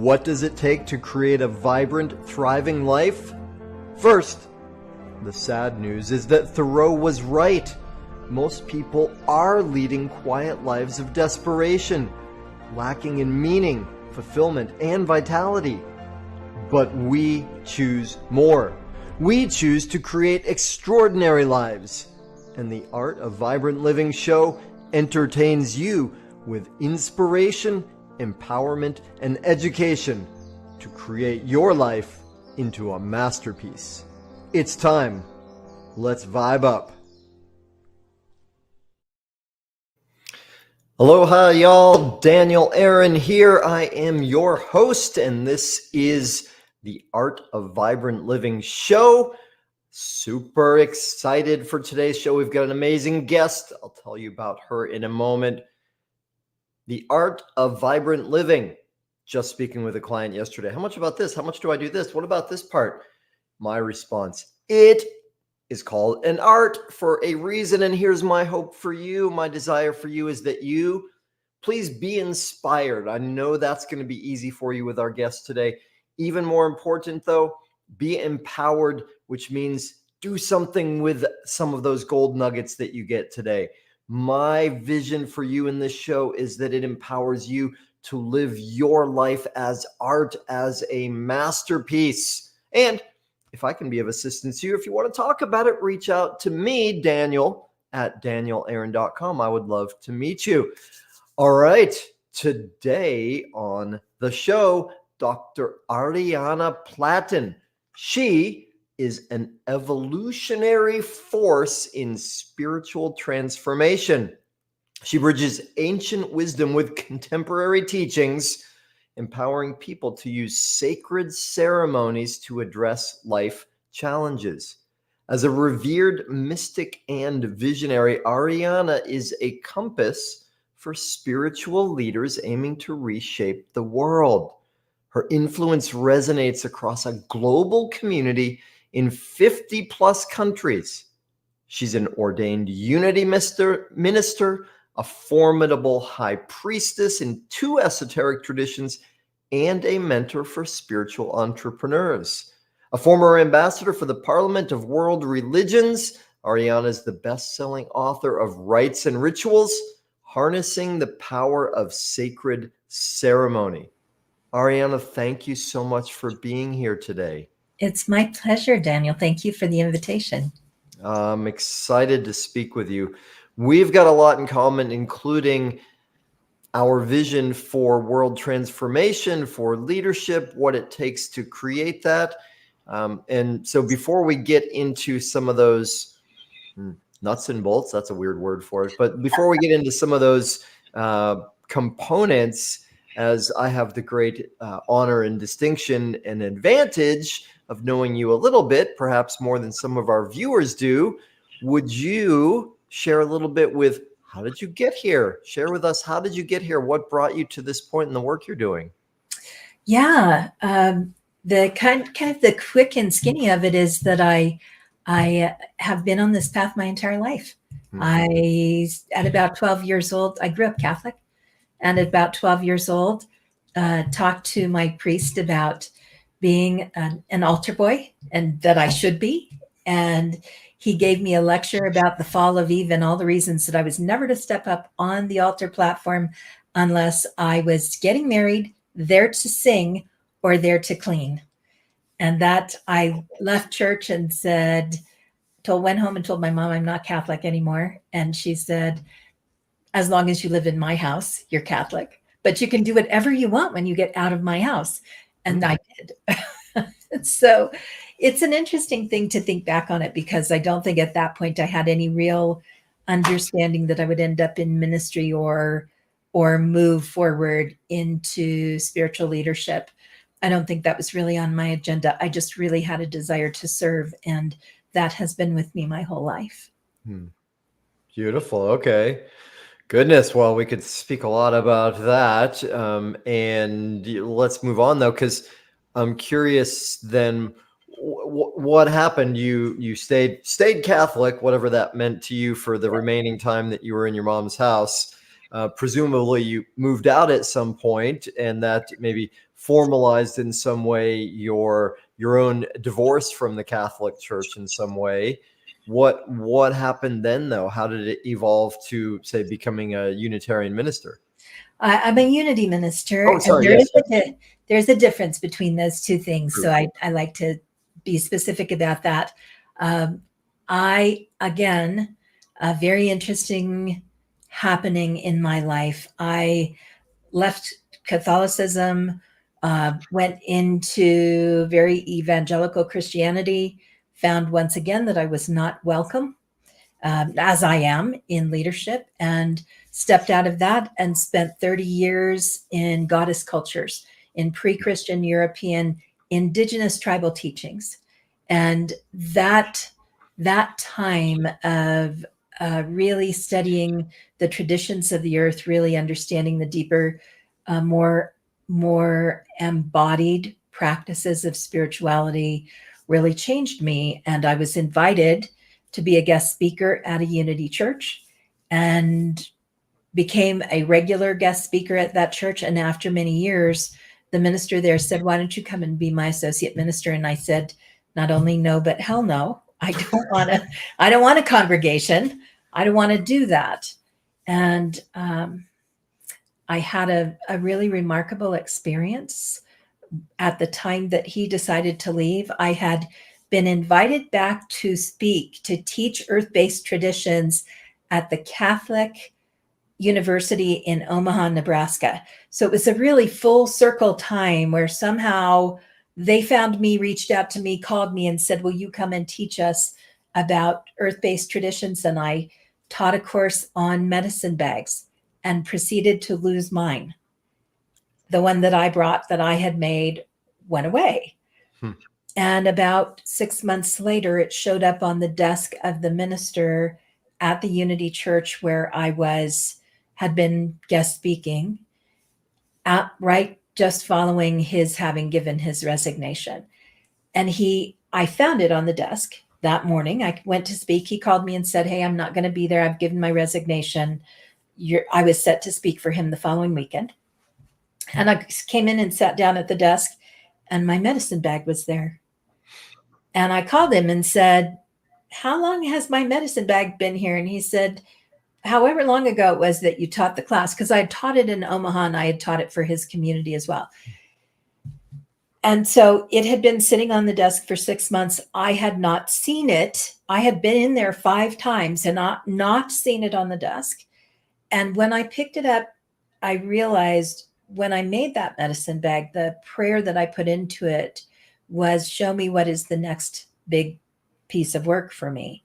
What does it take to create a vibrant, thriving life? First, the sad news is that Thoreau was right. Most people are leading quiet lives of desperation, lacking in meaning, fulfillment, and vitality. But we choose more. We choose to create extraordinary lives. And the Art of Vibrant Living show entertains you with inspiration, empowerment, and education to create your life into a masterpiece. It's time. Let's vibe up. Aloha, y'all. Daniel Aaron here. I am your host, and this is the Art of Vibrant Living show. Super excited for today's show. We've got an amazing guest. I'll tell you about her in a moment. The Art of Vibrant Living. Just speaking with a client yesterday. How much about this? How much do I do this? What about this part? My response, it is called an art for a reason. And here's my hope for you. My desire for you is that you please be inspired. I know that's going to be easy for you with our guest today. Even more important though, be empowered, which means do something with some of those gold nuggets that you get today. My vision for you in this show is that it empowers you to live your life as art, as a masterpiece. And if I can be of assistance to you, if you want to talk about it, reach out to me, Daniel, at danielaaron.com. I would love to meet you. All right. Today on the show, Dr. Ahriana Platten. She is an evolutionary force in spiritual transformation. She bridges ancient wisdom with contemporary teachings, empowering people to use sacred ceremonies to address life challenges. As a revered mystic and visionary, Ahriana is a compass for spiritual leaders aiming to reshape the world. Her influence resonates across a global community in 50 plus countries. She's an ordained unity minister, a formidable high priestess in 2 esoteric traditions, and a mentor for spiritual entrepreneurs. A former ambassador for the Parliament of World Religions, Ahriana is the best-selling author of Rites and Rituals, Harnessing the Power of Sacred Ceremony. Ahriana, thank you so much for being here today. It's my pleasure, Daniel. Thank you for the invitation. I'm excited to speak with you. We've got a lot in common, including our vision for world transformation, for leadership, what it takes to create that. And so before we get into some of those nuts and bolts, that's a weird word for it, but before we get into some of those components, as I have the great honor and distinction and advantage of knowing you a little bit, perhaps more than some of our viewers do, would you share a little bit with how did you get here? Share with us, how did you get here? What brought you to this point in the work you're doing? Yeah, the kind of the quick and skinny of it is that I have been on this path my entire life. At about 12 years old, I grew up Catholic, and at about 12 years old, talked to my priest about being an altar boy and that I should be. And he gave me a lecture about the fall of Eve and all the reasons that I was never to step up on the altar platform unless I was getting married, there to sing, or there to clean. And that I left church and went home and told my mom I'm not Catholic anymore. And she said, as long as you live in my house, you're Catholic, but you can do whatever you want when you get out of my house. And I did. So it's an interesting thing to think back on it, because I don't think at that point I had any real understanding that I would end up in ministry or move forward into spiritual leadership. I don't think that was really on my agenda. I just really had a desire to serve, and that has been with me my whole life. Beautiful. Okay. Goodness. Well, we could speak a lot about that. And let's move on though, because I'm curious then what happened? You stayed Catholic, whatever that meant to you for the remaining time that you were in your mom's house. Presumably you moved out at some point, and that maybe formalized in some way your own divorce from the Catholic Church in some way. What happened then, though? How did it evolve to, say, becoming a Unitarian minister? I'm a unity minister, Oh, and sorry. Yes. There's a difference between those two things. True. So I like to be specific about that. Again, a very interesting happening in my life. I left Catholicism, went into very evangelical Christianity, found once again that I was not welcome, as I am in leadership, and stepped out of that and spent 30 years in goddess cultures, in pre-Christian European indigenous tribal teachings. And that time of really studying the traditions of the earth, really understanding the deeper, more embodied practices of spirituality really changed me. And I was invited to be a guest speaker at a Unity church and became a regular guest speaker at that church. And after many years, the minister there said, "Why don't you come and be my associate minister?" And I said, not only no, but hell no. I don't want a congregation. I don't want to do that. And I had a really remarkable experience. At the time that he decided to leave, I had been invited back to speak, to teach earth-based traditions at the Catholic University in Omaha, Nebraska. So it was a really full circle time where somehow they found me, reached out to me, called me and said, "Will you come and teach us about earth-based traditions?" And I taught a course on medicine bags and proceeded to lose mine. The one that I brought, that I had made, went away. And about 6 months later, it showed up on the desk of the minister at the Unity Church where I had been guest speaking, right just following his having given his resignation. And I found it on the desk that morning. I went to speak. He called me and said, "Hey, I'm not going to be there. I've given my resignation." I was set to speak for him the following weekend. And I came in and sat down at the desk, and my medicine bag was there. And I called him and said, "How long has my medicine bag been here?" And he said, "However long ago it was that you taught the class," because I had taught it in Omaha and I had taught it for his community as well. And so it had been sitting on the desk for 6 months. I had not seen it. I had been in there 5 times and not seen it on the desk. And when I picked it up, I realized when I made that medicine bag, the prayer that I put into it was, "Show me what is the next big piece of work for me."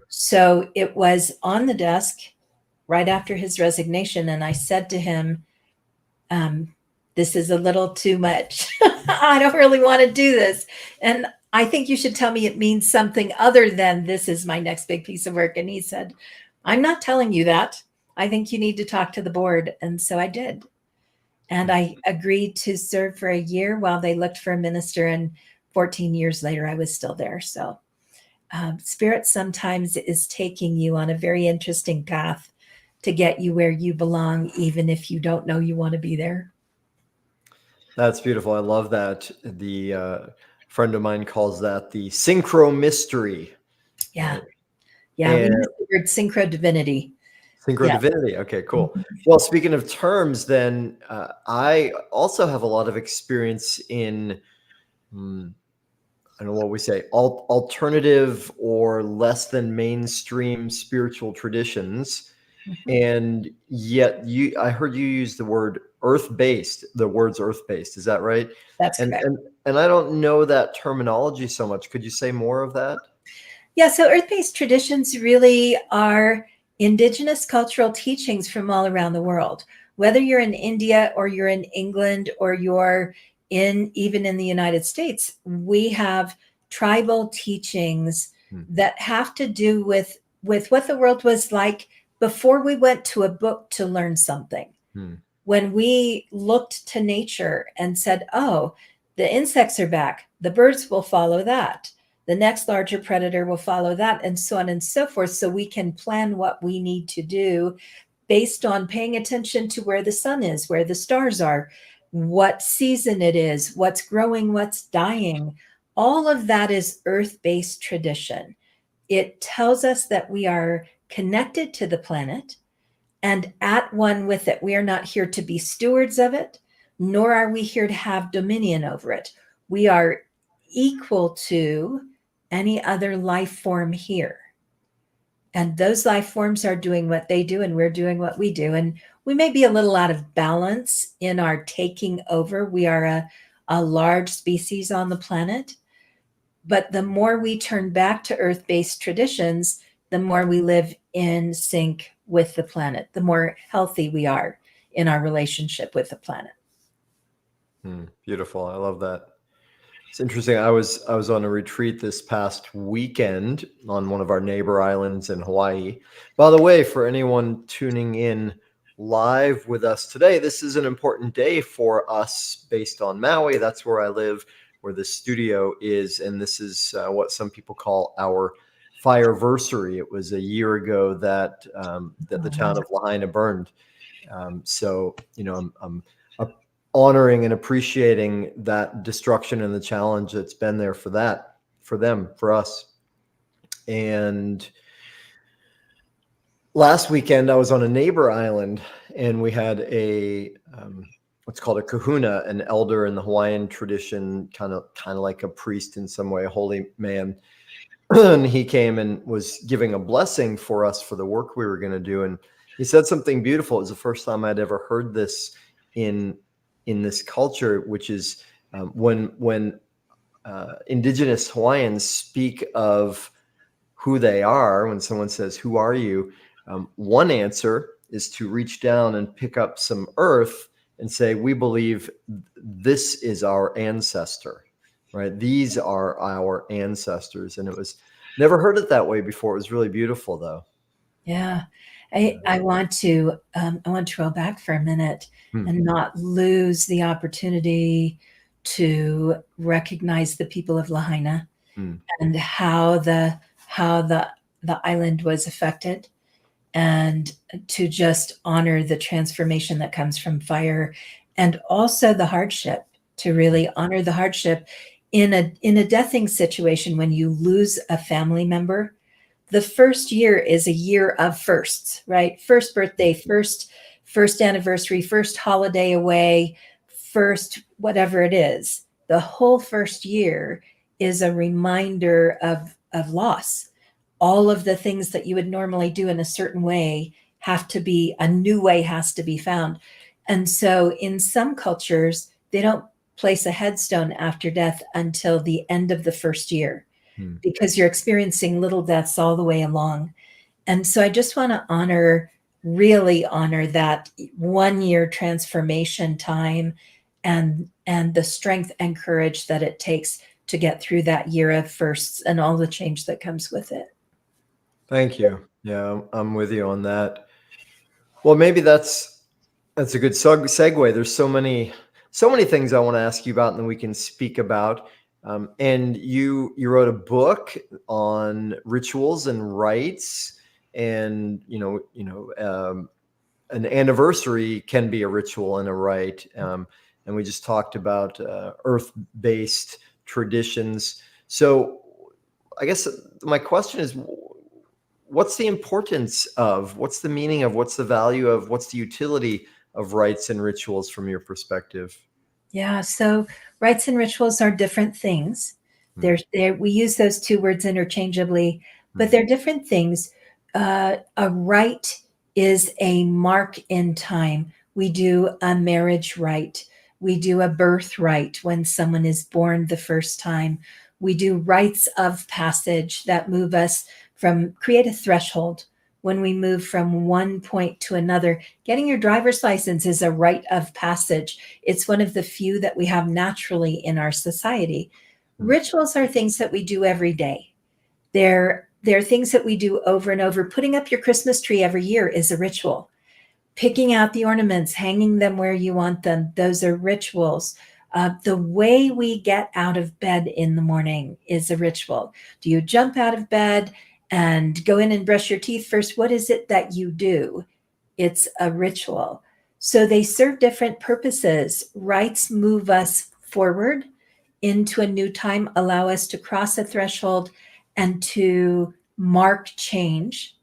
So it was on the desk right after his resignation. And I said to him, "This is a little too much. I don't really want to do this. And I think you should tell me it means something other than this is my next big piece of work." And he said, "I'm not telling you that. I think you need to talk to the board." And so I did. And I agreed to serve for a year while they looked for a minister. And 14 years later, I was still there. So Spirit sometimes is taking you on a very interesting path to get you where you belong, even if you don't know you want to be there. That's beautiful. I love that. The friend of mine calls that the synchro mystery. Yeah. Right? Yeah. We And use the word synchro divinity. synchro Yeah. divinity. Okay, cool. Well, speaking of terms, then I also have a lot of experience in, I don't know what we say, alternative or less than mainstream spiritual traditions. And yet I heard you use the word earth-based, the words earth-based. Is that right? That's And correct. and I don't know that terminology so much. Could you say more of that? Yeah. So earth-based traditions really are indigenous cultural teachings from all around the world. Whether you're in India or you're in England or you're even in the United States, we have tribal teachings that have to do with what the world was like before we went to a book to learn something. When we looked to nature and said, "Oh, the insects are back, the birds will follow that. The next larger predator will follow that," and so on and so forth. So we can plan what we need to do based on paying attention to where the sun is, where the stars are. what season it is, what's growing, what's dying. All of that is earth-based tradition. It tells us that we are connected to the planet and at one with it. We are not here to be stewards of it, nor are we here to have dominion over it. We are equal to any other life form here. And those life forms are doing what they do, and we're doing what we do. And we may be a little out of balance in our taking over. We are a large species on the planet. But the more we turn back to earth-based traditions, the more we live in sync with the planet, the more healthy we are in our relationship with the planet. Beautiful. I love that. It's interesting. I was on a retreat this past weekend on one of our neighbor islands in Hawaii. By the way, for anyone tuning in live with us today, this is an important day for us based on Maui. That's where I live, where the studio is, and this is what some people call our fireversary. It was a year ago that the town of Lahaina burned. So I'm honoring and appreciating that destruction and the challenge that's been there for them, for us. And last weekend I was on a neighbor island, and we had a what's called a kahuna, an elder in the Hawaiian tradition, kind of like a priest in some way, a holy man. And he came and was giving a blessing for us for the work we were going to do. And he said something beautiful. It was the first time I'd ever heard this in this culture, which is when indigenous Hawaiians speak of who they are. When someone says, "Who are you?" One answer is to reach down and pick up some earth and say, "We believe this is our ancestor." Right? These are our ancestors. And it was never heard it that way before. It was really beautiful, though. Yeah. I want to roll back for a minute and not lose the opportunity to recognize the people of Lahaina and how the island was affected, and to just honor the transformation that comes from fire, and also the hardship, to really honor the hardship in a deathing situation. When you lose a family member, the first year is a year of firsts, right? First birthday, first anniversary, first holiday away, first whatever it is. The whole first year is a reminder of loss. All of the things that you would normally do in a certain way a new way has to be found. And so in some cultures, they don't place a headstone after death until the end of the first year, because you're experiencing little deaths all the way along. And so I just want to really honor that 1 year transformation time and the strength and courage that it takes to get through that year of firsts and all the change that comes with it. Thank you. Yeah, I'm with you on that. Well, maybe that's a good segue. There's so many things I want to ask you about, and then we can speak about. And you wrote a book on rituals and rites, and an anniversary can be a ritual and a rite. And we just talked about earth-based traditions. So I guess my question is, what's the importance of, what's the meaning of, what's the value of, what's the utility of rites and rituals from your perspective? Yeah, so rites and rituals are different things. We use those two words interchangeably, but they're different things. A rite is a mark in time. We do a marriage rite. We do a birth rite when someone is born the first time. We do rites of passage that move us create a threshold when we move from one point to another. Getting your driver's license is a rite of passage. It's one of the few that we have naturally in our society. Rituals are things that we do every day. They're things that we do over and over. Putting up your Christmas tree every year is a ritual. Picking out the ornaments, hanging them where you want them, those are rituals. The way we get out of bed in the morning is a ritual. Do you jump out of bed and go in and brush your teeth first? What is it that you do? It's a ritual. So they serve different purposes. Rites move us forward into a new time, allow us to cross a threshold and to mark change.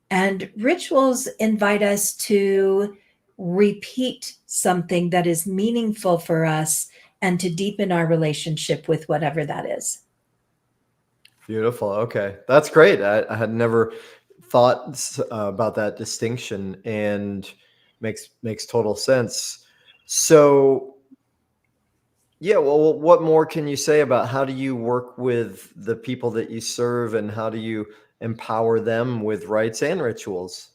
And rituals invite us to repeat something that is meaningful for us and to deepen our relationship with whatever that is. Beautiful. Okay, that's great. I had never thought about that distinction, and makes total sense. So, yeah, well, what more can you say about how do you work with the people that you serve, and how do you empower them with rites and rituals?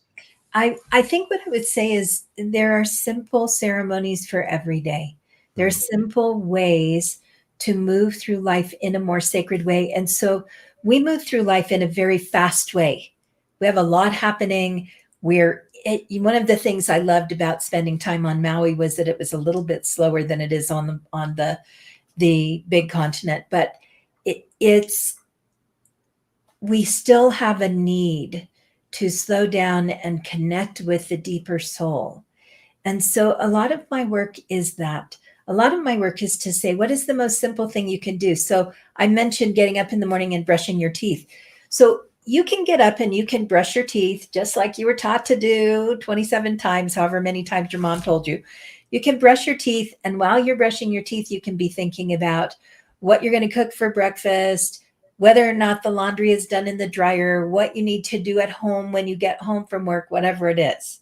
I think what I would say is there are simple ceremonies for every day. There are Hmm. simple ways to move through life in a more sacred way. And so we move through life in a very fast way. We have a lot happening. One of the things I loved about spending time on Maui was that it was a little bit slower than it is on the big continent, but it's we still have a need to slow down and connect with the deeper soul. And so a lot of my work is that. A lot of my work is to say, what is the most simple thing you can do? So I mentioned getting up in the morning and brushing your teeth. So you can get up and you can brush your teeth just like you were taught to do 27 times, however many times your mom told you. You can brush your teeth. And while you're brushing your teeth, you can be thinking about what you're going to cook for breakfast, whether or not the laundry is done in the dryer, what you need to do at home when you get home from work, whatever it is.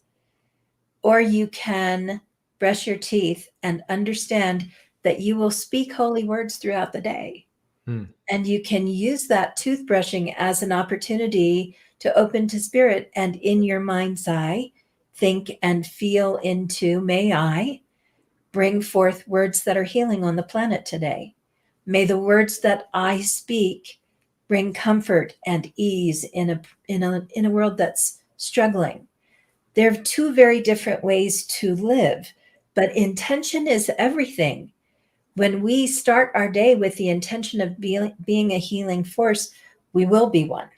Or you can brush your teeth and understand that you will speak holy words throughout the day. Hmm. And you can use that toothbrushing as an opportunity to open to spirit and in your mind's eye, think and feel into, may I bring forth words that are healing on the planet today. May the words that I speak bring comfort and ease in a world that's struggling. There are two very different ways to live, but intention is everything. When we start our day with the intention of being a healing force, we will be one.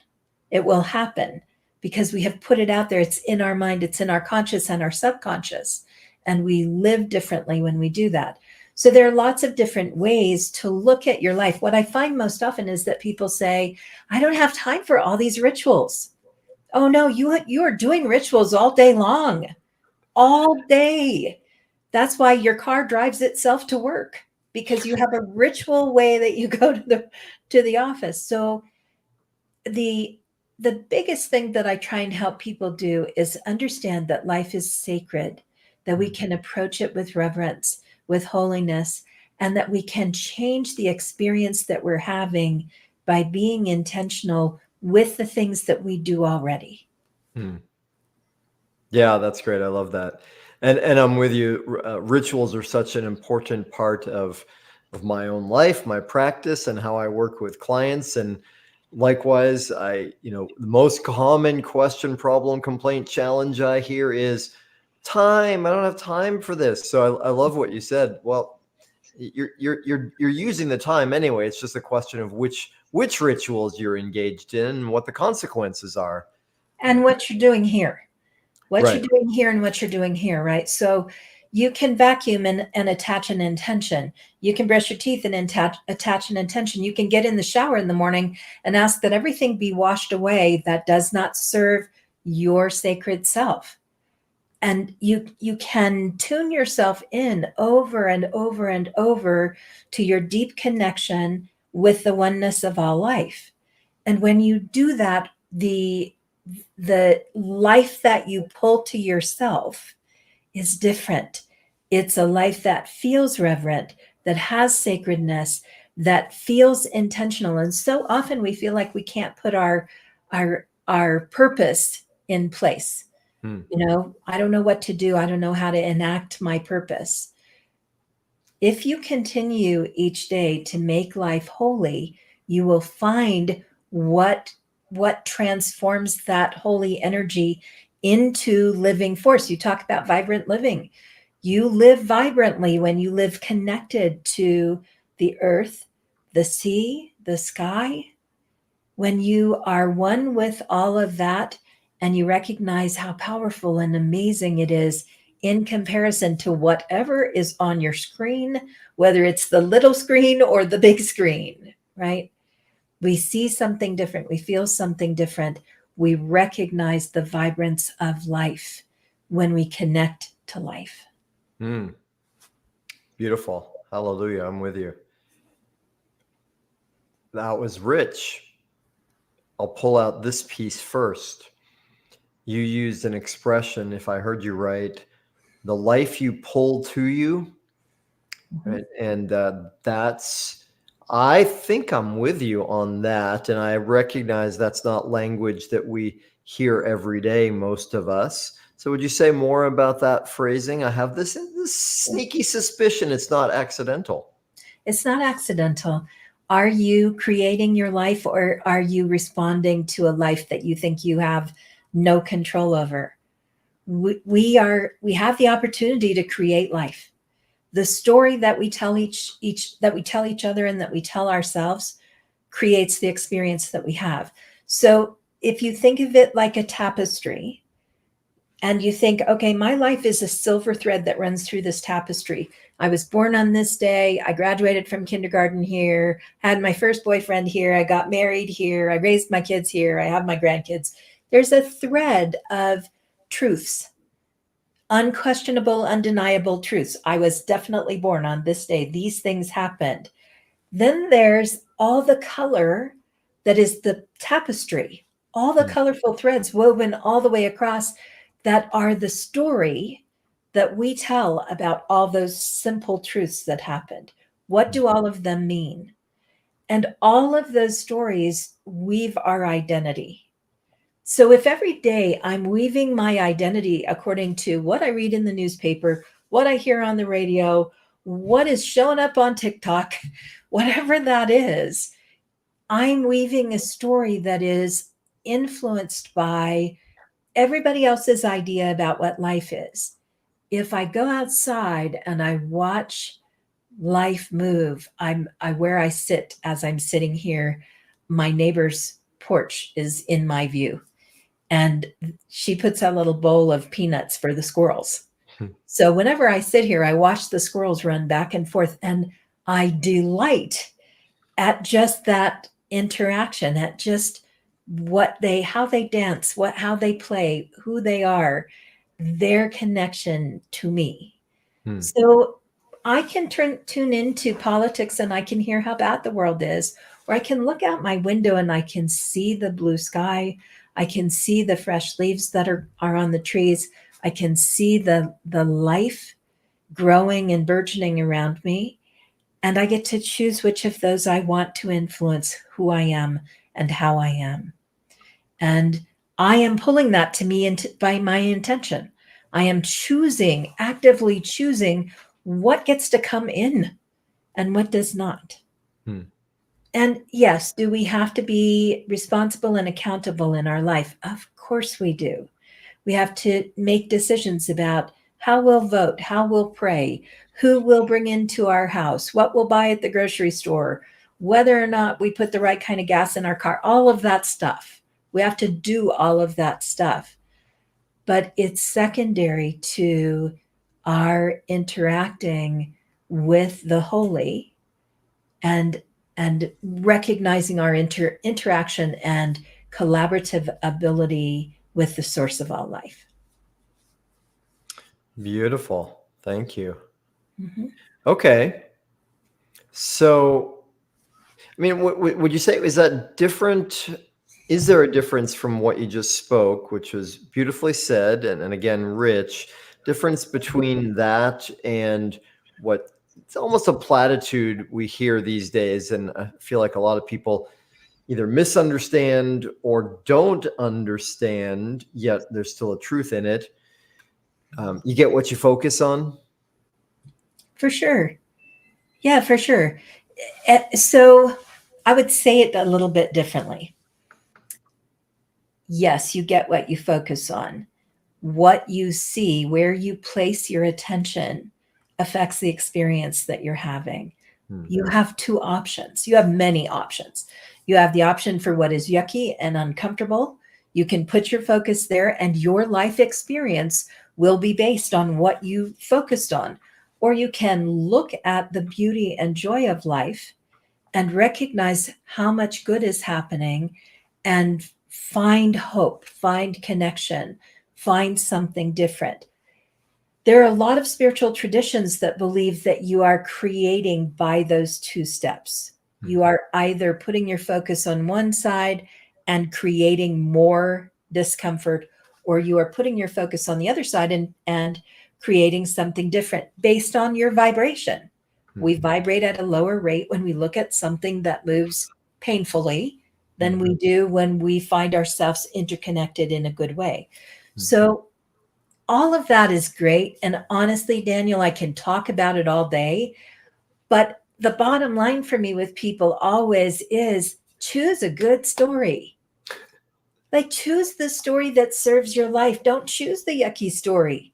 It will happen because we have put it out there. It's in our mind, it's in our conscious and our subconscious. And we live differently when we do that. So there are lots of different ways to look at your life. What I find most often is that people say, I don't have time for all these rituals. Oh no, you are doing rituals all day long, all day. That's why your car drives itself to work because you have a ritual way that you go to the office. So the the biggest thing that I try and help people do is understand that life is sacred, that we Hmm. can approach it with reverence, with holiness, and that we can change the experience that we're having by being intentional with the things that we do already. Hmm. Yeah, that's great. I love that. And I'm with you. Rituals are such an important part of my own life, my practice, and how I work with clients. And likewise, the most common question, problem, complaint, challenge I hear is time. I don't have time for this. So I love what you said. Well, you're using the time anyway. It's just a question of which rituals you're engaged in and what the consequences are. And what you're doing here. What you're Right. doing here and what you're doing here, right? So you can vacuum and attach an intention. You can brush your teeth and attach an intention. You can get in the shower in the morning and ask that everything be washed away that does not serve your sacred self. And you can tune yourself in over and over and over to your deep connection with the oneness of all life. And when you do that, the life that you pull to yourself is different. It's a life that feels reverent, that has sacredness, that feels intentional. And so often we feel like we can't put our purpose in place. Hmm. I don't know what to do. I don't know how to enact my purpose. If you continue each day to make life holy, you will find what transforms that holy energy into living force. You talk about vibrant living. You live vibrantly when you live connected to the earth, the sea, the sky. When you are one with all of that and you recognize how powerful and amazing it is in comparison to whatever is on your screen, whether it's the little screen or the big screen, right? We see something different. We feel something different. We recognize the vibrance of life when we connect to life. Beautiful. Hallelujah. I'm with you. That was rich. I'll pull out this piece first. You used an expression, if I heard you right, the life you pull to you. Right? And that's, I think I'm with you on that. And I recognize that's not language that we hear every day, most of us. So would you say more about that phrasing? I have this sneaky suspicion it's not accidental. It's not accidental. Are you creating your life, or are you responding to a life that you think you have no control over? We have the opportunity to create life. The story that we tell each other and that we tell ourselves creates the experience that we have. So if you think of it like a tapestry, and you think, okay, my life is a silver thread that runs through this tapestry. I was born on this day. I graduated from kindergarten here, had my first boyfriend here. I got married here. I raised my kids here. I have my grandkids. There's a thread of truths, unquestionable, undeniable truths. I was definitely born on this day. These things happened. Then there's all the color that is the tapestry, all the colorful threads woven all the way across that are the story that we tell about all those simple truths that happened. What do all of them mean? And all of those stories weave our identity. So if every day I'm weaving my identity according to what I read in the newspaper, what I hear on the radio, what is showing up on TikTok, whatever that is, I'm weaving a story that is influenced by everybody else's idea about what life is. If I go outside and I watch life move, where I sit as I'm sitting here, my neighbor's porch is in my view. And she puts a little bowl of peanuts for the squirrels. So whenever I sit here, I watch the squirrels run back and forth, and I delight at just that interaction, at just how they dance, how they play, who they are, their connection to me. So I can tune into politics and I can hear how bad the world is, or I can look out my window and I can see the blue sky. I can see the fresh leaves that are on the trees. I can see the life growing and burgeoning around me. And I get to choose which of those I want to influence who I am and how I am. And I am pulling that to me by my intention. I am actively choosing what gets to come in and what does not. And yes, do we have to be responsible and accountable in our life? Of course we do. We have to make decisions about how we'll vote, how we'll pray, who we'll bring into our house, what we'll buy at the grocery store, whether or not we put the right kind of gas in our car, all of that stuff. We have to do all of that stuff. But it's secondary to our interacting with the holy and recognizing our interaction and collaborative ability with the source of all life. Beautiful. Thank you. Okay. So, I mean, would you say, is that different? Is there a difference from what you just spoke, which was beautifully said, and again, rich, difference between that and what it's almost a platitude we hear these days? And I feel like a lot of people either misunderstand or don't understand, yet there's still a truth in it. You get what you focus on? For sure. Yeah, for sure. So I would say it a little bit differently. Yes, you get what you focus on. What you see, where you place your attention affects the experience that you're having. You have two options. You have many options. You have the option for what is yucky and uncomfortable. You can put your focus there, and your life experience will be based on what you focused on. Or you can look at the beauty and joy of life and recognize how much good is happening and find hope, find connection, find something different. There are a lot of spiritual traditions that believe that you are creating by those two steps. You are either putting your focus on one side and creating more discomfort, or you are putting your focus on the other side and creating something different based on your vibration. We vibrate at a lower rate when we look at something that moves painfully than we do when we find ourselves interconnected in a good way. So all of that is great. And honestly, Daniel, I can talk about it all day. But the bottom line for me with people always is choose a good story. Like, choose the story that serves your life. Don't choose the yucky story.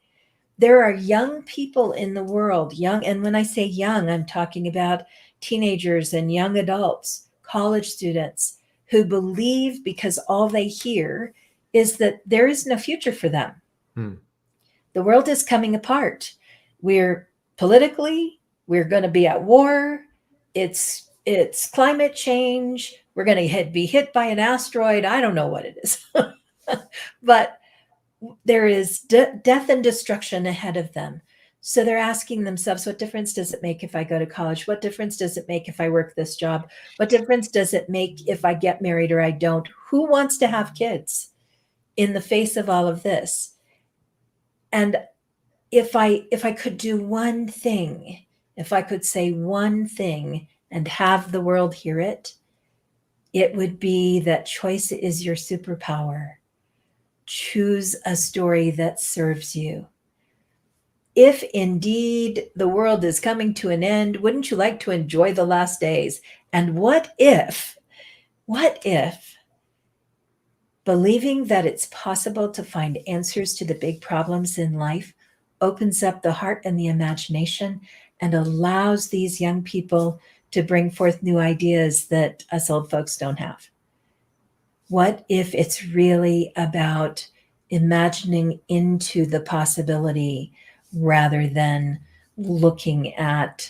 There are young people in the world, young, and when I say young, I'm talking about teenagers and young adults, college students, who believe because all they hear is that there is no future for them. The world is coming apart. We're politically, we're going to be at war. It's climate change. We're going to be hit by an asteroid. I don't know what it is. But there is death and destruction ahead of them. So they're asking themselves, what difference does it make if I go to college? What difference does it make if I work this job? What difference does it make if I get married or I don't? Who wants to have kids in the face of all of this? And if I could do one thing, if I could say one thing and have the world hear it, it would be that choice is your superpower. Choose a story that serves you. If indeed the world is coming to an end, wouldn't you like to enjoy the last days? And what if believing that it's possible to find answers to the big problems in life opens up the heart and the imagination and allows these young people to bring forth new ideas that us old folks don't have? What if it's really about imagining into the possibility rather than looking at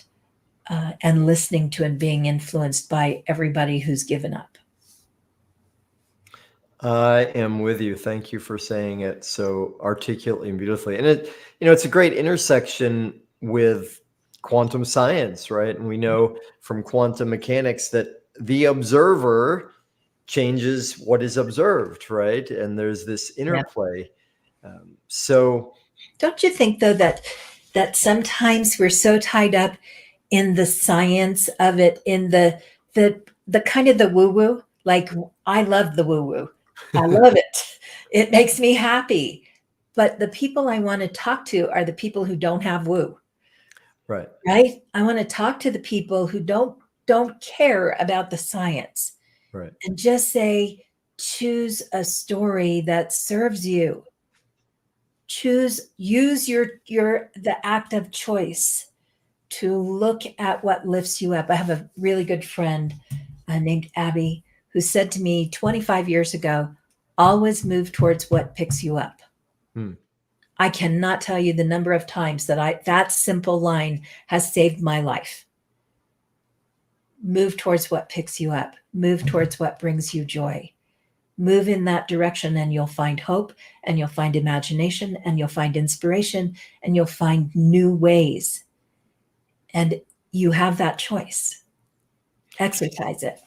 and listening to and being influenced by everybody who's given up? I am with you. Thank you for saying it so articulately and beautifully. And it's a great intersection with quantum science, right? And we know from quantum mechanics that the observer changes what is observed, right? And there's this interplay. So don't you think, though, that sometimes we're so tied up in the science of it, in the kind of the woo-woo? Like, I love the woo-woo. I love it. It makes me happy. But the people I want to talk to are the people who don't have woo. Right. Right? I want to talk to the people who don't care about the science. Right. And just say, choose a story that serves you. Use the act of choice to look at what lifts you up. I have a really good friend named Abby who said to me 25 years ago, always move towards what picks you up. I cannot tell you the number of times that simple line has saved my life. Move towards what picks you up. Move towards what brings you joy. Move in that direction and you'll find hope, and you'll find imagination, and you'll find inspiration, and you'll find new ways. And you have that choice. Exercise it.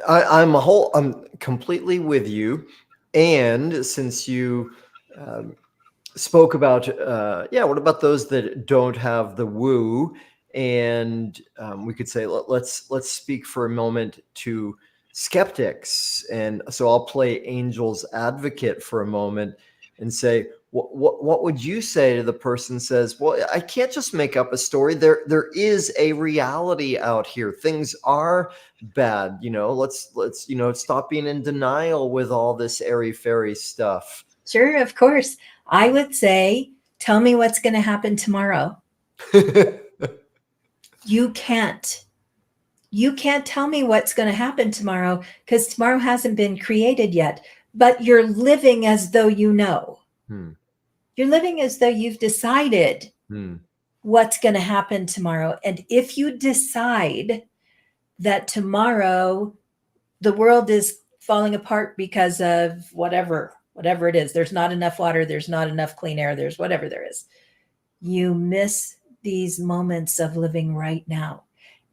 I'm completely with you. And since you spoke about, what about those that don't have the woo? And we could say, let's speak for a moment to skeptics. And so I'll play angel's advocate for a moment and say, what would you say to the person who says, well, I can't just make up a story. There is a reality out here. Things are bad. Let's stop being in denial with all this airy-fairy stuff. Sure, of course. I would say, tell me what's going to happen tomorrow. You can't tell me what's going to happen tomorrow because tomorrow hasn't been created yet, but you're living as though you know. You're living as though you've decided Hmm. what's going to happen tomorrow. And if you decide that tomorrow the world is falling apart because of whatever it is, there's not enough water, there's not enough clean air, there's whatever there is, you miss these moments of living right now.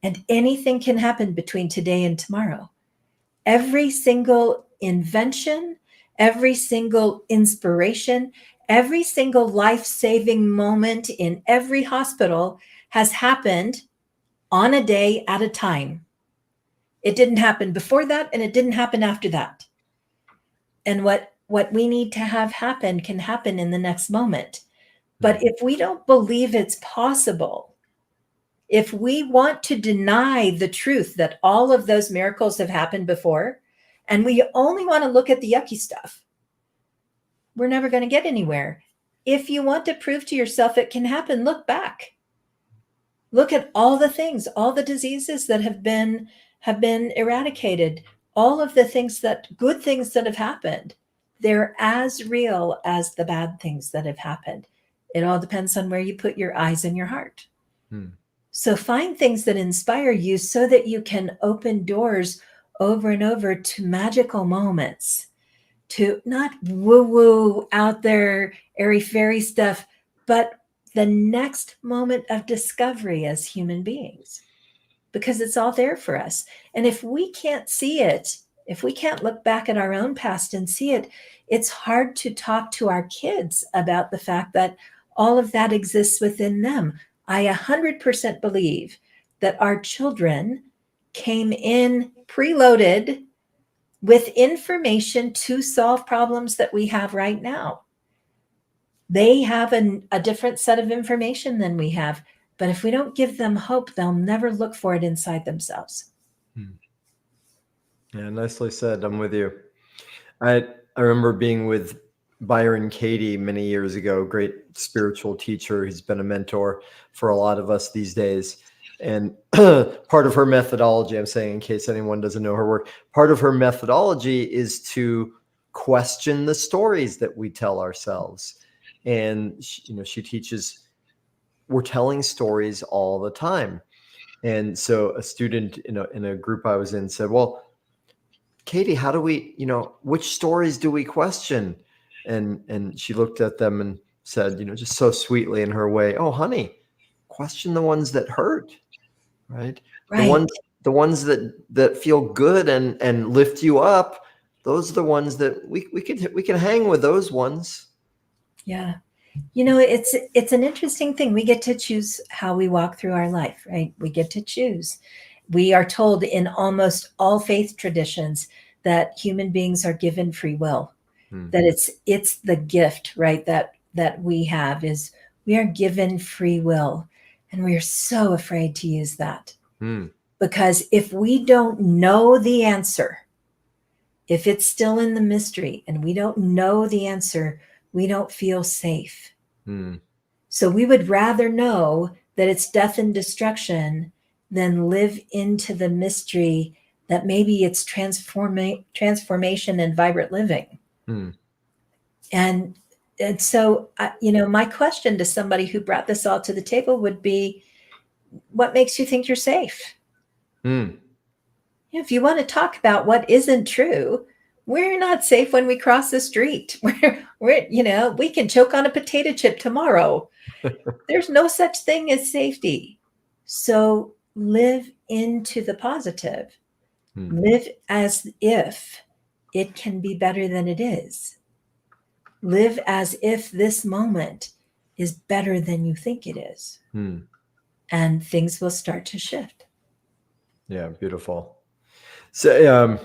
And anything can happen between today and tomorrow. Every single invention, every single inspiration, every single life-saving moment in every hospital has happened on a day at a time. It didn't happen before that, and it didn't happen after that. And what we need to have happen can happen in the next moment. But if we don't believe it's possible, if we want to deny the truth that all of those miracles have happened before, and we only want to look at the yucky stuff, we're never going to get anywhere. If you want to prove to yourself it can happen, look back. Look at all the things, all the diseases that have been eradicated, all of the things good things that have happened. They're as real as the bad things that have happened. It all depends on where you put your eyes and your heart. So find things that inspire you so that you can open doors over and over to magical moments, to not woo-woo out there, airy-fairy stuff, but the next moment of discovery as human beings, because it's all there for us. And if we can't see it, if we can't look back at our own past and see it, it's hard to talk to our kids about the fact that all of that exists within them. I 100% believe that our children came in preloaded with information to solve problems that we have right now. They have a different set of information than we have. But if we don't give them hope, they'll never look for it inside themselves. Yeah, nicely said. I'm with you. I remember being with Byron Katie many years ago, great spiritual teacher. He's been a mentor for a lot of us these days. And part of her methodology, I'm saying in case anyone doesn't know her work, part of her methodology is to question the stories that we tell ourselves. And she teaches we're telling stories all the time. And so a student in a group I was in said, well, Katie, how do we, which stories do we question? And she looked at them and said, just so sweetly in her way, oh, honey, question the ones that hurt, right? Right. The ones that feel good and lift you up. Those are the ones that we can hang with those ones. Yeah. It's an interesting thing. We get to choose how we walk through our life, right? We get to choose. We are told in almost all faith traditions that human beings are given free will, that it's the gift, right? That we have is we are given free will, and we are so afraid to use that. Because if we don't know the answer, if it's still in the mystery and we don't know the answer, we don't feel safe. So we would rather know that it's death and destruction than live into the mystery that maybe it's transformation and vibrant living. And so, my question to somebody who brought this all to the table would be, what makes you think you're safe? If you want to talk about what isn't true, we're not safe when we cross the street. We can choke on a potato chip tomorrow. There's no such thing as safety. So live into the positive. Live as if it can be better than it is. Live as if this moment is better than you think it is. And things will start to shift. Yeah, beautiful. So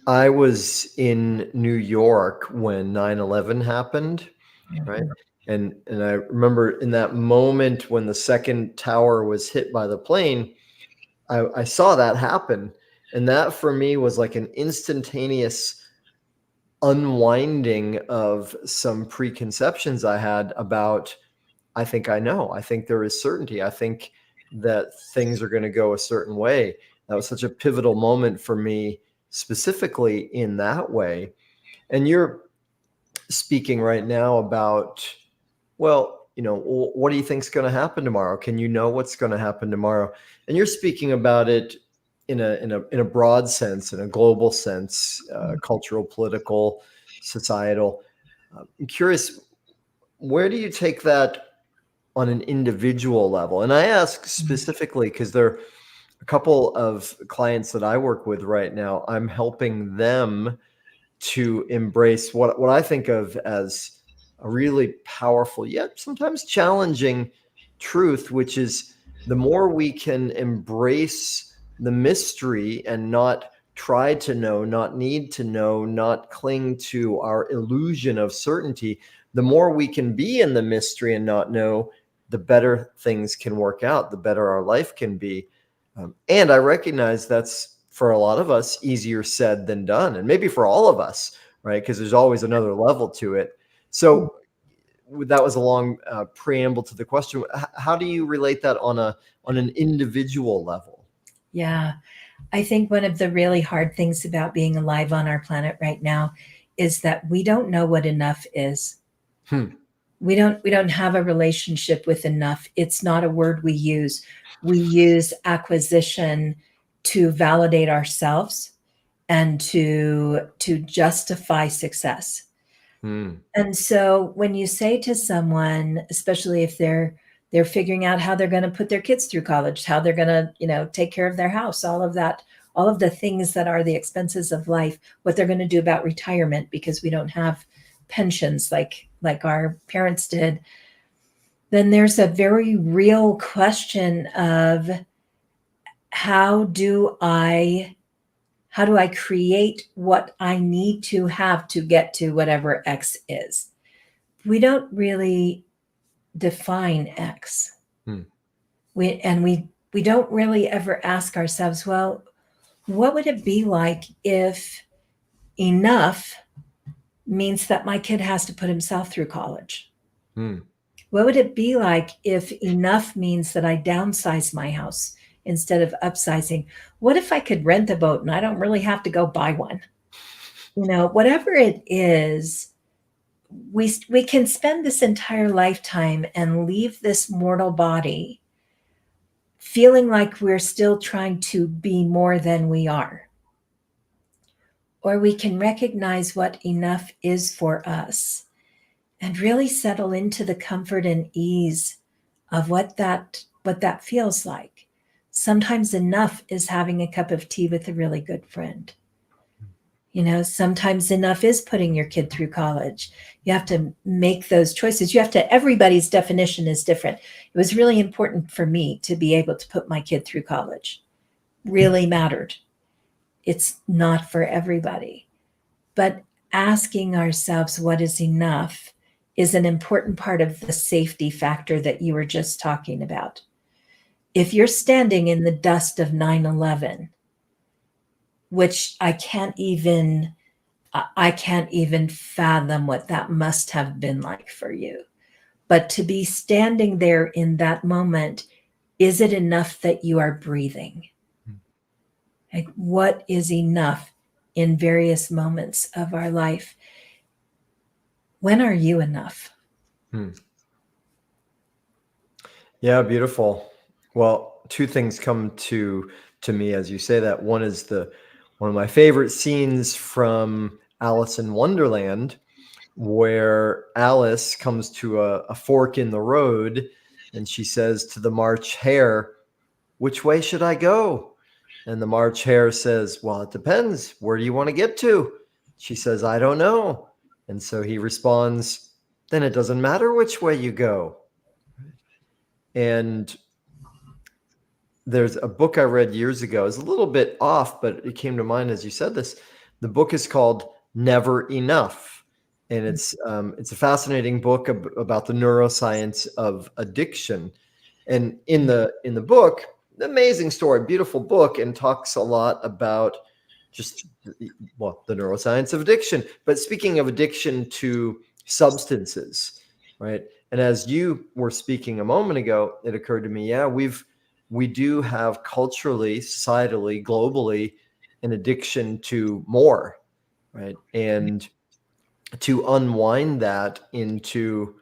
I was in New York when 9/11 happened, right? And I remember in that moment when the second tower was hit by the plane, I saw that happen. And that for me was like an instantaneous unwinding of some preconceptions I had about, I think I know. I think there is certainty. I think that things are going to go a certain way. That was such a pivotal moment for me, specifically in that way. And speaking right now about, well, what do you think's going to happen tomorrow? Can you know what's going to happen tomorrow? And you're speaking about it in a broad sense, in a global sense, cultural, political, societal. I'm curious, where do you take that on an individual level? And I ask specifically because there are a couple of clients that I work with right now. I'm helping them to embrace what I think of as a really powerful yet sometimes challenging truth, which is the more we can embrace the mystery and not try to know, not need to know, not cling to our illusion of certainty, the more we can be in the mystery and not know, the better things can work out, the better our life can be. And I recognize that's, for a lot of us, easier said than done, and maybe for all of us, right? Because there's always another level to it. So that was a long preamble to the question. How do you relate that on an individual level? Yeah, I think one of the really hard things about being alive on our planet right now is that we don't know what enough is. We don't have a relationship with enough. It's not a word we use. We use acquisition to validate ourselves and to justify success. And so when you say to someone, especially if they're figuring out how they're going to put their kids through college, how they're going to, take care of their house, all of that, all of the things that are the expenses of life, what they're going to do about retirement because we don't have pensions like our parents did, then there's a very real question of how do I create what I need to have to get to whatever X is? We don't really define X. We don't really ever ask ourselves, well, what would it be like if enough means that my kid has to put himself through college? What would it be like if enough means that I downsize my house instead of upsizing? What if I could rent a boat and I don't really have to go buy one? Whatever it is, we can spend this entire lifetime and leave this mortal body feeling like we're still trying to be more than we are. Or we can recognize what enough is for us and really settle into the comfort and ease of what that feels like. Sometimes enough is having a cup of tea with a really good friend. Sometimes enough is putting your kid through college. You have to make those choices. Everybody's definition is different. It was really important for me to be able to put my kid through college. Really mattered. It's not for everybody. But asking ourselves what is enough is an important part of the safety factor that you were just talking about. If you're standing in the dust of 9/11, which I can't even fathom what that must have been like for you. But to be standing there in that moment, is it enough that you are breathing? Like, what is enough in various moments of our life? When are you enough? Yeah, beautiful. Well, two things come to me as you say that. One is one of my favorite scenes from Alice in Wonderland, where Alice comes to a fork in the road and she says to the March Hare, "Which way should I go?" And the March Hare says, "Well, it depends. Where do you want to get to?" She says, "I don't know." And so he responds, "Then it doesn't matter which way you go." And there's a book I read years ago. It's a little bit off, but it came to mind as you said this. The book is called Never Enough. And it's a fascinating book about the neuroscience of addiction. And in the book, amazing story, beautiful book, and talks a lot about just the neuroscience of addiction. But speaking of addiction to substances, right? And as you were speaking a moment ago, it occurred to me, yeah, we do have culturally, societally, globally, an addiction to more, right? And to unwind that into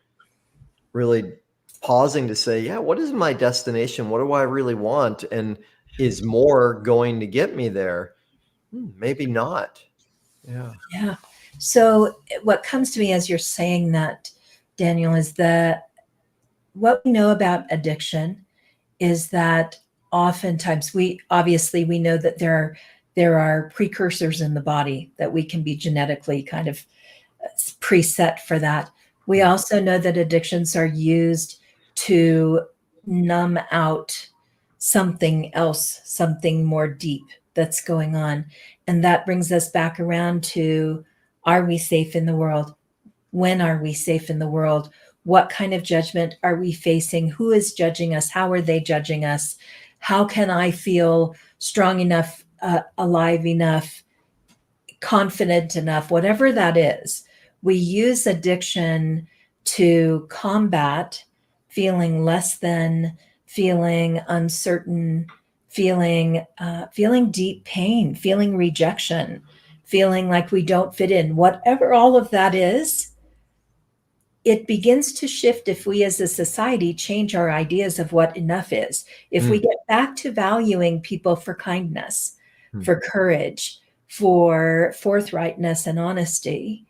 really pausing to say, yeah, what is my destination? What do I really want? And is more going to get me there? Maybe not. Yeah. Yeah. So what comes to me as you're saying that, Daniel, is that what we know about addiction is that oftentimes we know that there are precursors in the body that we can be genetically kind of preset for that. We also know that addictions are used to numb out something else, something more deep that's going on. And that brings us back around to, are we safe in the world? When are we safe in the world? What kind of judgment are we facing? Who is judging us? How are they judging us? How can I feel strong enough, alive enough, confident enough, whatever that is? We use addiction to combat feeling less than, feeling uncertain, feeling deep pain, feeling rejection, feeling like we don't fit in. Whatever all of that is, it begins to shift if we as a society change our ideas of what enough is. If we get back to valuing people for kindness, for courage, for forthrightness and honesty,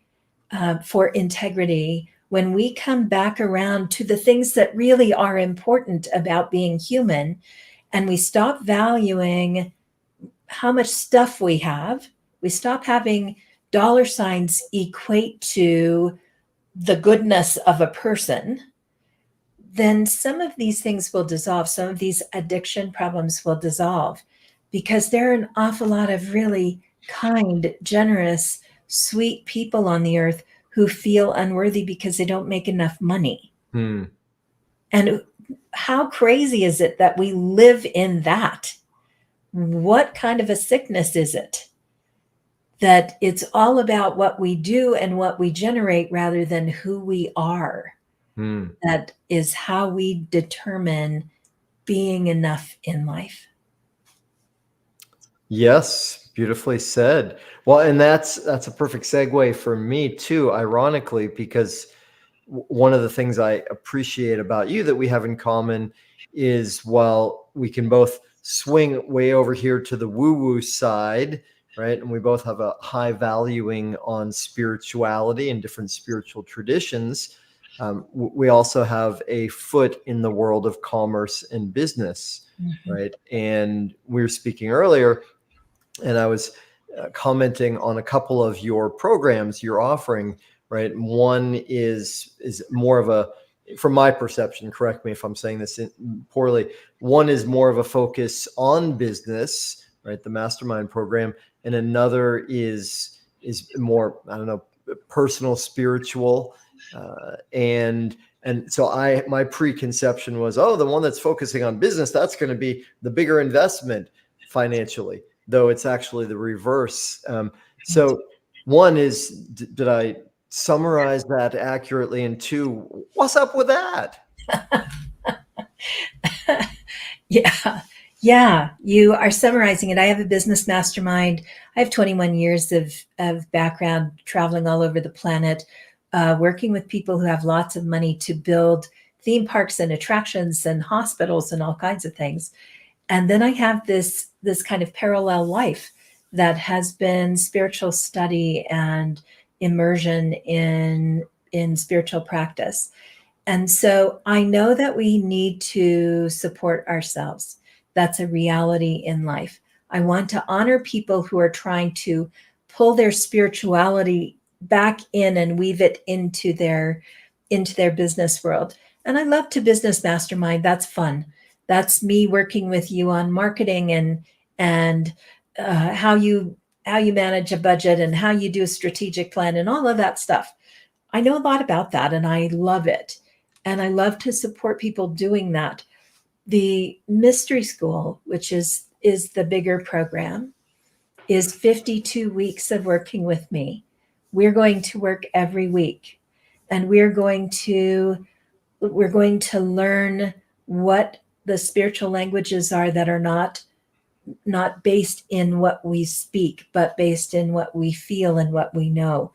for integrity, when we come back around to the things that really are important about being human, and we stop valuing how much stuff we have, we stop having dollar signs equate to the goodness of a person, then some of these things will dissolve. Some of these addiction problems will dissolve because there are an awful lot of really kind, generous, sweet people on the earth who feel unworthy because they don't make enough money. And how crazy is it that we live in that? What kind of a sickness is it? That it's all about what we do and what we generate rather than who we are. That is how we determine being enough in life. Yes, beautifully said. Well, and that's a perfect segue for me too, ironically, because one of the things I appreciate about you that we have in common is, while we can both swing way over here to the woo-woo side, right? And we both have a high valuing on spirituality and different spiritual traditions. We also have a foot in the world of commerce and business, right? And we were speaking earlier, and I was commenting on a couple of your programs you're offering, right? One is more of a, from my perception, correct me if I'm saying this poorly, one is more of a focus on business, right? The mastermind program. And another is more, I don't know, personal, spiritual. And so my preconception was, oh, the one that's focusing on business, that's going to be the bigger investment financially, though it's actually the reverse. So one is, did I summarize that accurately? And two, what's up with that? Yeah, you are summarizing it. I have a business mastermind. I have 21 years of background traveling all over the planet, working with people who have lots of money to build theme parks and attractions and hospitals and all kinds of things. And then I have this kind of parallel life that has been spiritual study and immersion in spiritual practice. And so I know that we need to support ourselves. That's a reality in life. I want to honor people who are trying to pull their spirituality back in and weave it into their business world. And I love to business mastermind. That's fun. That's me working with you on marketing and how you manage a budget and how you do a strategic plan and all of that stuff. I know a lot about that and I love it. And I love to support people doing that. The mystery school, which is the bigger program, is 52 weeks of working with me. We're going to work every week, and we're going to learn what the spiritual languages are that are not based in what we speak, but based in what we feel and what we know.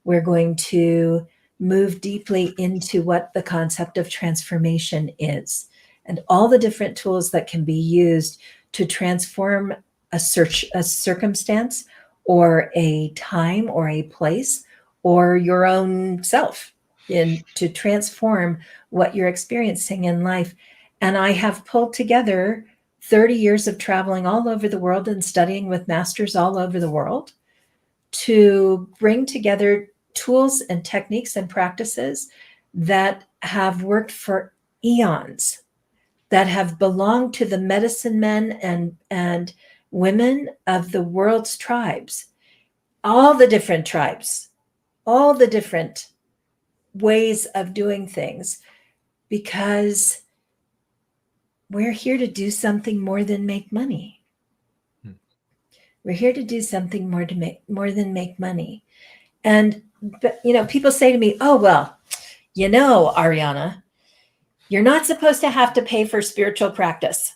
We're going to move deeply into what the concept of transformation is and all the different tools that can be used to transform a circumstance or a time or a place or your own self, and to transform what you're experiencing in life. And I have pulled together 30 years of traveling all over the world and studying with masters all over the world to bring together tools and techniques and practices that have worked for eons, that have belonged to the medicine men and women of the world's tribes, all the different tribes, all the different ways of doing things, because we're here to do something more than make money. We're here to do something more than make money. And but people say to me, "Oh, well, Ahriana, you're not supposed to have to pay for spiritual practice."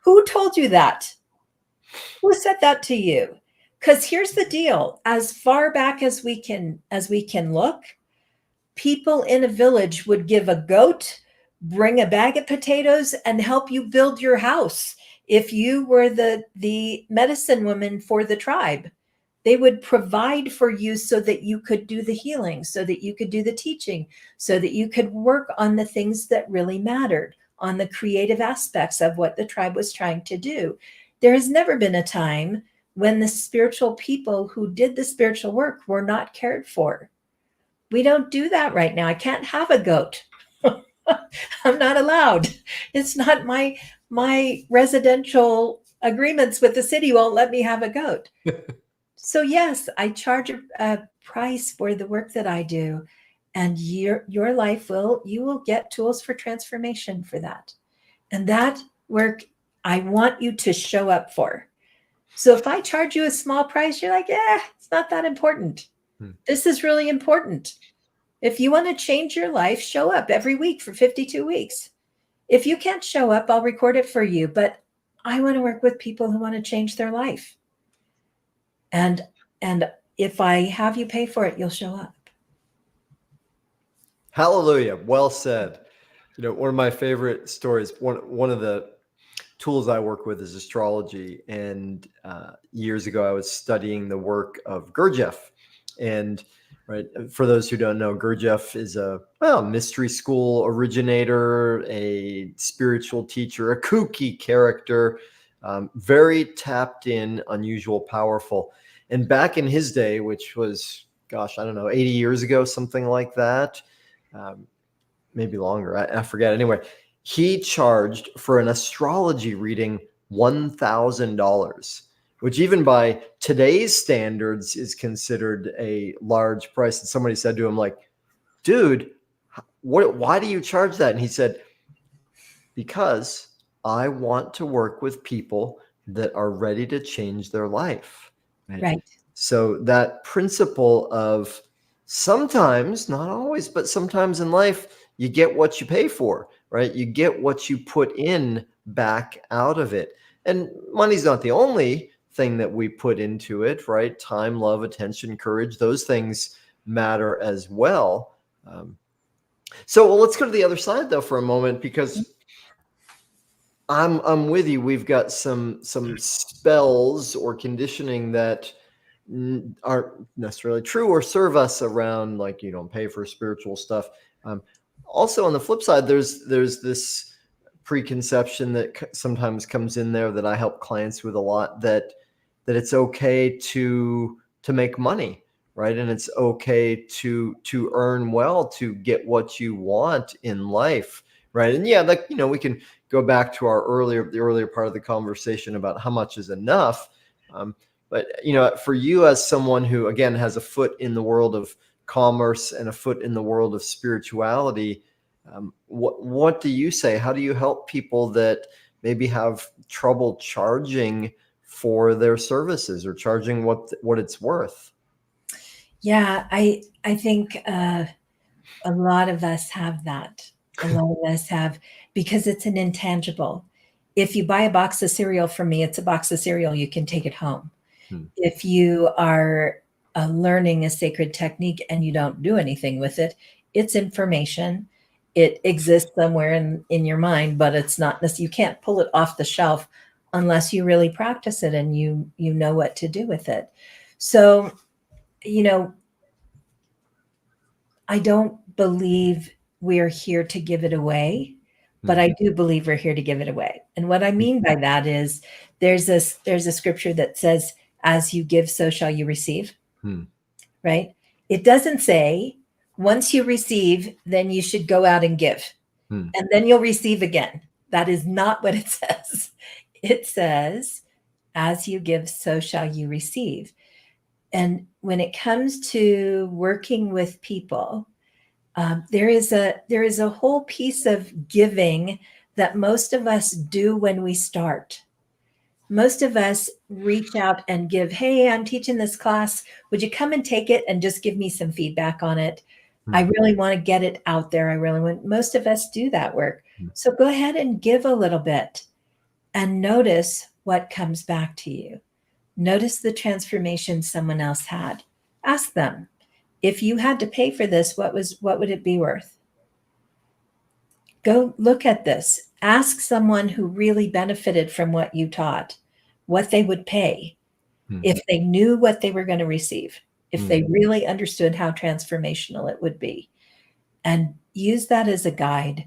Who told you that? Who said that to you? Because here's the deal: as far back as we can look, people in a village would give a goat, bring a bag of potatoes, and help you build your house. If you were the medicine woman for the tribe, they would provide for you so that you could do the healing, so that you could do the teaching, so that you could work on the things that really mattered, on the creative aspects of what the tribe was trying to do. There has never been a time when the spiritual people who did the spiritual work were not cared for. We don't do that right now. I can't have a goat. I'm not allowed. It's not my residential agreements with the city won't let me have a goat. So yes, I charge a price for the work that I do, and your life you will get tools for transformation for that. And that work I want you to show up for. So if I charge you a small price, you're like, yeah, it's not that important. This is really important. If you want to change your life, show up every week for 52 weeks. If you can't show up, I'll record it for you. But I want to work with people who want to change their life. And if I have you pay for it, you'll show up. Hallelujah. Well said. One of my favorite stories, one of the tools I work with is astrology. And years ago, I was studying the work of Gurdjieff. And right, for those who don't know, Gurdjieff is a mystery school originator, a spiritual teacher, a kooky character, very tapped in, unusual, powerful. And back in his day, which was, 80 years ago, something like that, maybe longer, I forget. Anyway, he charged for an astrology reading $1,000, which even by today's standards is considered a large price. And somebody said to him, like, dude, why do you charge that? And he said, because I want to work with people that are ready to change their life. Right. So that principle of sometimes, not always, but sometimes in life, you get what you pay for, right? You get what you put in back out of it. And money's not the only thing that we put into it, right? Time, love, attention, courage, those things matter as well. So let's go to the other side though for a moment, because I'm with you. We've got some spells or conditioning that aren't necessarily true or serve us around, like you don't pay for spiritual stuff. Also on the flip side, there's this preconception that sometimes comes in there that I help clients with a lot, that it's okay to make money, right? And it's okay to earn well, to get what you want in life, right? And yeah, like we can go back to the earlier part of the conversation about how much is enough. But for you as someone who again has a foot in the world of commerce and a foot in the world of spirituality, what do you say? How do you help people that maybe have trouble charging for their services or charging what it's worth? Yeah, I think a lot of us have that. A lot of us have, because it's an intangible. If you buy a box of cereal from me, it's a box of cereal. You can take it home. If you are learning a sacred technique and you don't do anything with it, it's information. It exists somewhere in your mind, but it's not necessarily, you can't pull it off the shelf unless you really practice it and you know what to do with it. So, I don't believe we're here to give it away, but I do believe we're here to give it away. And what I mean by that is there's a scripture that says, as you give, so shall you receive. Right? It doesn't say once you receive, then you should go out and give, and then you'll receive again. That is not what it says. It says, as you give, so shall you receive. And when it comes to working with people, there is a whole piece of giving that most of us do when we start. Most of us reach out and give, hey, I'm teaching this class. Would you come and take it and just give me some feedback on it? I really want to get it out there. Most of us do that work. So go ahead and give a little bit and notice what comes back to you. Notice the transformation someone else had. Ask them, if you had to pay for this, what would it be worth? Go look at this. Ask someone who really benefited from what you taught what they would pay if they knew what they were going to receive, if they really understood how transformational it would be. And use that as a guide.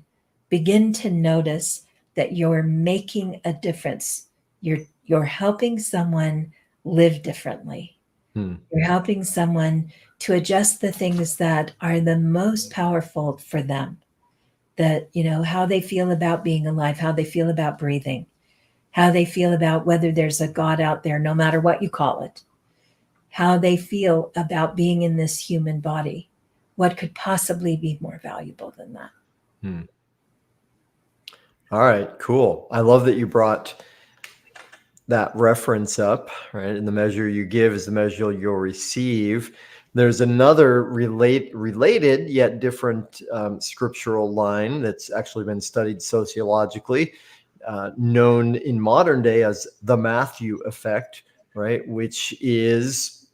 Begin to notice that you're making a difference. You're helping someone live differently. You're helping someone to adjust the things that are the most powerful for them. That, how they feel about being alive, how they feel about breathing, how they feel about whether there's a God out there, no matter what you call it, how they feel about being in this human body. What could possibly be more valuable than that? All right, cool. I love that you brought that reference up, right? And the measure you give is the measure you'll receive. There's another related yet different scriptural line that's actually been studied sociologically, known in modern day as the Matthew effect, right? Which is,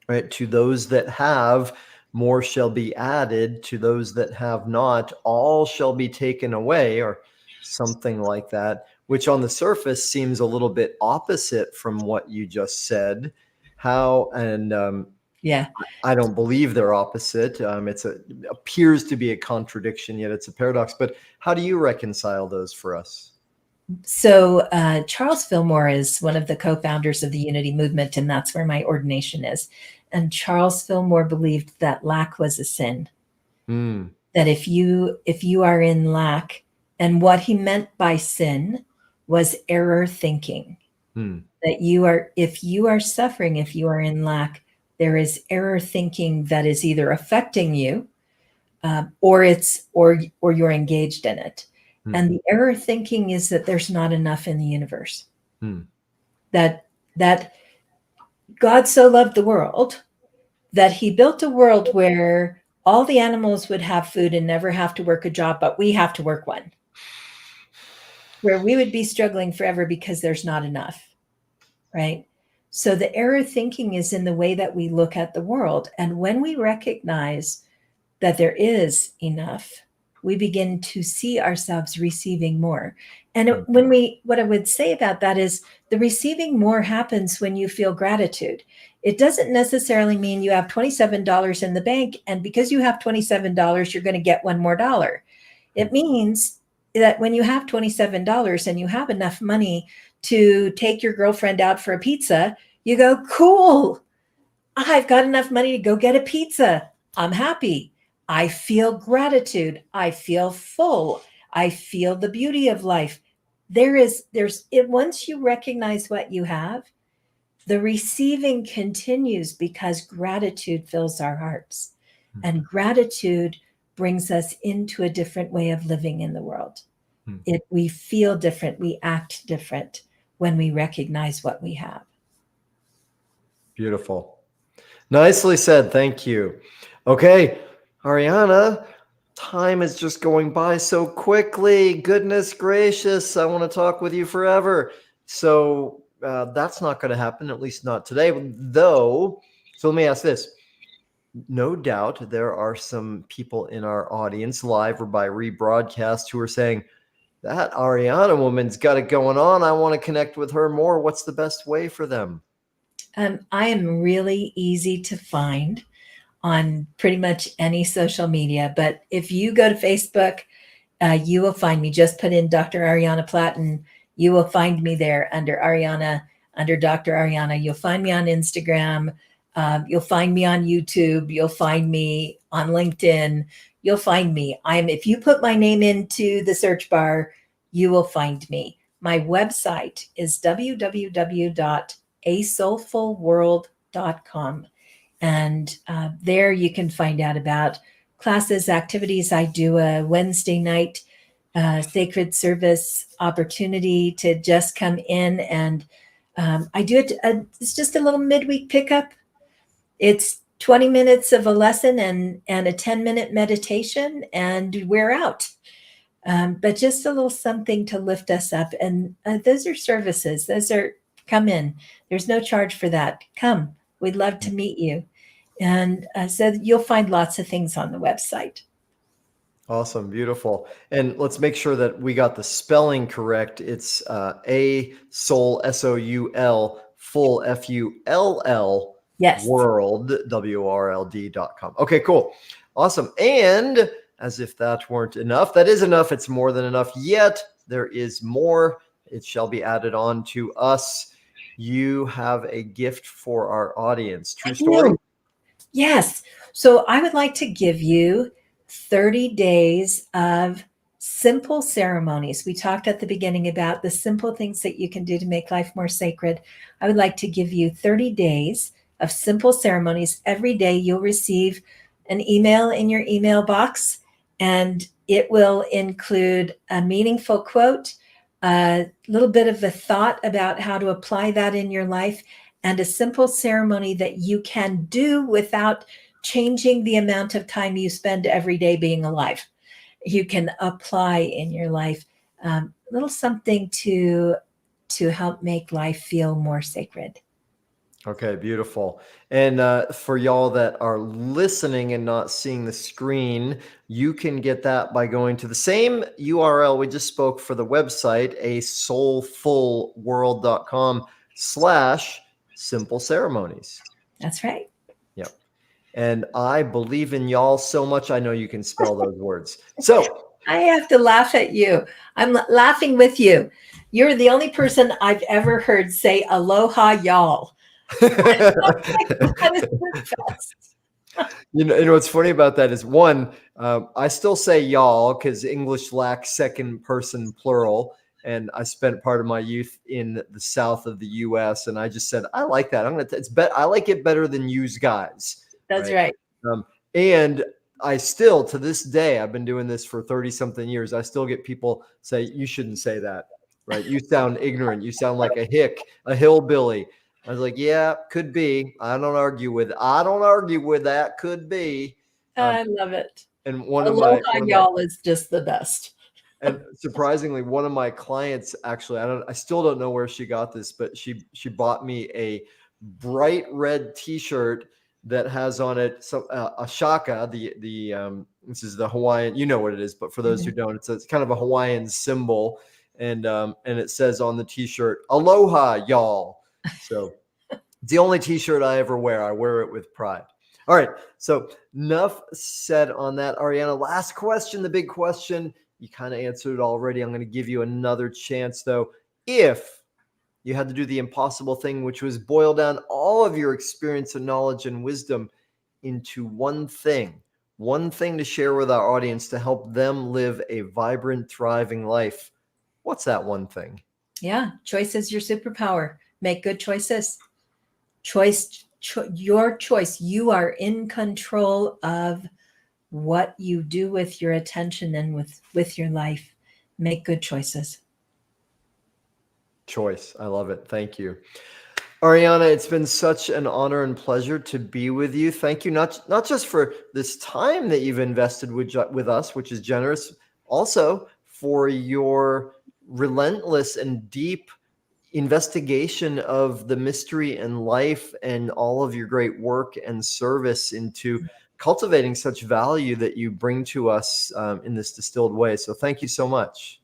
right, to those that have, more shall be added; to those that have not, all shall be taken away, or something like that, which on the surface seems a little bit opposite from what you just said. Yeah. I don't believe they're opposite. Appears to be a contradiction, yet it's a paradox. But how do you reconcile those for us? So Charles Fillmore is one of the co-founders of the Unity Movement, and that's where my ordination is. And Charles Fillmore believed that lack was a sin. That if you are in lack, and what he meant by sin was error thinking. That if you are suffering, if you are in lack, there is error thinking that is either affecting you, or you're engaged in it. And the error thinking is that there's not enough in the universe. That God so loved the world that he built a world where all the animals would have food and never have to work a job, but we have to work one. Where we would be struggling forever because there's not enough, right? So the error thinking is in the way that we look at the world. And when we recognize that there is enough, we begin to see ourselves receiving more. And what I would say about that is the receiving more happens when you feel gratitude. It doesn't necessarily mean you have $27 in the bank, and because you have $27, you're going to get one more dollar. It means that when you have $27 and you have enough money to take your girlfriend out for a pizza, you go, cool, I've got enough money to go get a pizza. I'm happy. I feel gratitude. I feel full. I feel the beauty of life. Once you recognize what you have, the receiving continues because gratitude fills our hearts. And gratitude brings us into a different way of living in the world. We feel different. We act different when we recognize what we have. Beautiful. Nicely said. Thank you. Okay, Ahriana, time is just going by so quickly. Goodness gracious, I want to talk with you forever. So that's not going to happen, at least not today. Though So let me ask this. No doubt there are some people in our audience, live or by rebroadcast, who are saying, that Ahriana woman's got it going on. I want to connect with her more. What's the best way for them? I am really easy to find on pretty much any social media. But if you go to Facebook, you will find me. Just put in Dr. Ahriana Platten. You will find me there under Ahriana, under Dr. Ahriana. You'll find me on Instagram. You'll find me on YouTube. You'll find me on LinkedIn. You'll find me. If you put my name into the search bar, you will find me. My website is www.asoulfulworld.com. And there you can find out about classes, activities. I do a Wednesday night sacred service opportunity to just come in, and I do it. It's just a little midweek pickup. It's 20 minutes of a lesson and a 10-minute meditation, and we're out. But just a little something to lift us up. And those are services. Come in. There's no charge for that. Come. We'd love to meet you. And so you'll find lots of things on the website. Awesome. Beautiful. And let's make sure that we got the spelling correct. It's a soul, SOUL, full, FULL, Yes. world, WRLD.com. Okay, cool. Awesome. And as if that weren't enough, that is enough. It's more than enough. Yet there is more. It shall be added on to us. You have a gift for our audience. True story? Yes. So I would like to give you 30 days of simple ceremonies. We talked at the beginning about the simple things that you can do to make life more sacred. I would like to give you 30 days of simple ceremonies. Every day you'll receive an email in your email box, and it will include a meaningful quote, a little bit of a thought about how to apply that in your life, and a simple ceremony that you can do without changing the amount of time you spend every day being alive. You can apply in your life a little something to help make life feel more sacred. Okay, beautiful. And for y'all that are listening and not seeing the screen, you can get that by going to the same URL we just spoke for the website, asoulfulworld.com/simple ceremonies. That's right. Yep. And I believe in y'all so much, I know you can spell those words. So I have to laugh at you. I'm laughing with you. You're the only person I've ever heard say aloha y'all. You know what's funny about that is, one, I still say y'all because English lacks second person plural. And I spent part of my youth in the south of the U.S. and I just said, I like that. I like it better than use guys. That's right. And I still, to this day, I've been doing this for 30 something years. I still get people say, you shouldn't say that, right? You sound ignorant. You sound like a hillbilly. I was like, yeah, could be. I don't argue with that. Could be. I love it. And Aloha y'all is just the best. And surprisingly, one of my clients, actually, I still don't know where she got this, but she bought me a bright red T-shirt that has on it a shaka. This is the Hawaiian. You know what it is, but for those who don't, it's kind of a Hawaiian symbol, and it says on the T-shirt, "Aloha, y'all." So it's the only T-shirt I ever wear. I wear it with pride. All right. So enough said on that. Ahriana, last question, the big question. You kind of answered it already. I'm going to give you another chance, though. If you had to do the impossible thing, which was boil down all of your experience and knowledge and wisdom into one thing to share with our audience to help them live a vibrant, thriving life, what's that one thing? Yeah. Choice is your superpower. Make good choices. Your choice. You are in control of what you do with your attention and with your life. Make good choices. Choice. I love it. Thank you. Ahriana, it's been such an honor and pleasure to be with you. Thank you, not just for this time that you've invested with us, which is generous, also for your relentless and deep investigation of the mystery and life and all of your great work and service into cultivating such value that you bring to us in this distilled way. So thank you so much.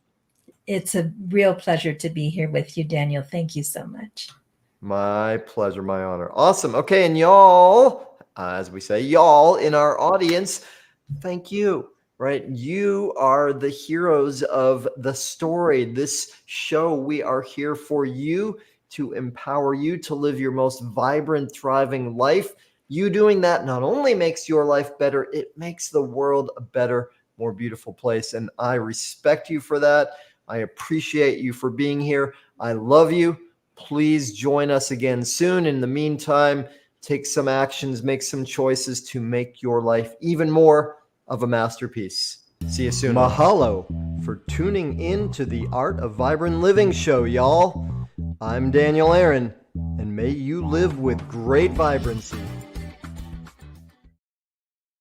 It's a real pleasure to be here with you, Daniel. Thank you so much. My pleasure, my honor. Awesome. Okay, and y'all, as we say, y'all in our audience, thank you. Right? You are the heroes of the story. This show, we are here for you, to empower you to live your most vibrant, thriving life. You doing that not only makes your life better, it makes the world a better, more beautiful place. And I respect you for that. I appreciate you for being here. I love you. Please join us again soon. In the meantime, take some actions, make some choices to make your life even more of a masterpiece. See you soon. Mahalo for tuning in to the Art of Vibrant Living show, y'all. I'm Daniel Aaron, and may you live with great vibrancy.